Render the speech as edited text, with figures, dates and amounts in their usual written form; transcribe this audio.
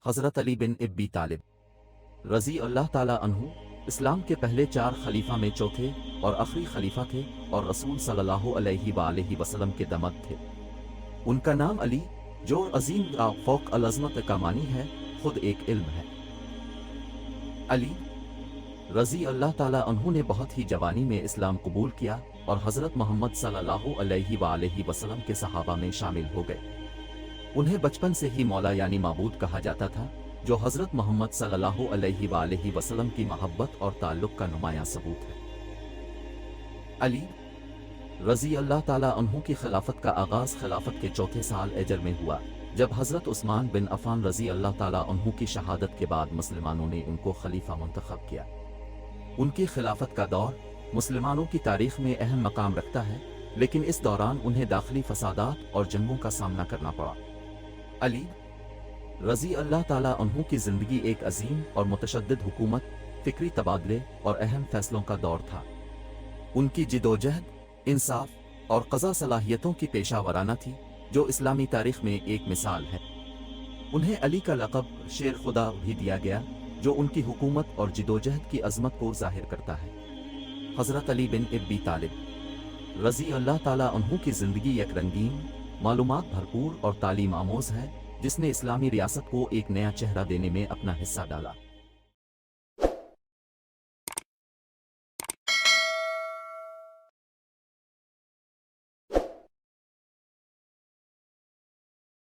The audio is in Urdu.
حضرت علی بن ابی طالب رضی اللہ تعالیٰ عنہ اسلام کے پہلے 4 خلیفہ میں چوتھے اور آخری خلیفہ تھے اور رسول صلی اللہ علیہ وآلہ وسلم کے داماد تھے۔ ان کا نام علی جو عظیم کا فوق العظمت کا معنی ہے، خود ایک علم ہے۔ علی رضی اللہ تعالیٰ عنہ نے بہت ہی جوانی میں اسلام قبول کیا اور حضرت محمد صلی اللہ علیہ وآلہ وسلم کے صحابہ میں شامل ہو گئے۔ انہیں بچپن سے ہی مولا یعنی معبود کہا جاتا تھا، جو حضرت محمد صلی اللہ علیہ وآلہ وسلم کی محبت اور تعلق کا نمایاں ثبوت ہے۔ علی رضی اللہ تعالیٰ عنہ کی خلافت کا آغاز خلافت کے چوتھے سال ہجری میں ہوا، جب حضرت عثمان بن عفان رضی اللہ تعالیٰ عنہ کی شہادت کے بعد مسلمانوں نے ان کو خلیفہ منتخب کیا۔ ان کی خلافت کا دور مسلمانوں کی تاریخ میں اہم مقام رکھتا ہے، لیکن اس دوران انہیں داخلی فسادات اور جنگوں کا سامنا کرنا پڑا۔ علی رضی اللہ تعالیٰ عنہ کی زندگی ایک عظیم اور متشدد حکومت، فکری تبادلے اور اہم فیصلوں کا دور تھا۔ ان کی جدوجہد، انصاف اور قضا صلاحیتوں کی پیشہ ورانہ تھی، جو اسلامی تاریخ میں ایک مثال ہے۔ انہیں علی کا لقب شیر خدا بھی دیا گیا، جو ان کی حکومت اور جدوجہد کی عظمت کو ظاہر کرتا ہے۔ حضرت علی بن ابی طالب رضی اللہ تعالیٰ عنہ کی زندگی یک رنگین، معلومات بھرپور اور تعلیم آموز ہے، جس نے اسلامی ریاست کو ایک نیا چہرہ دینے میں اپنا حصہ ڈالا۔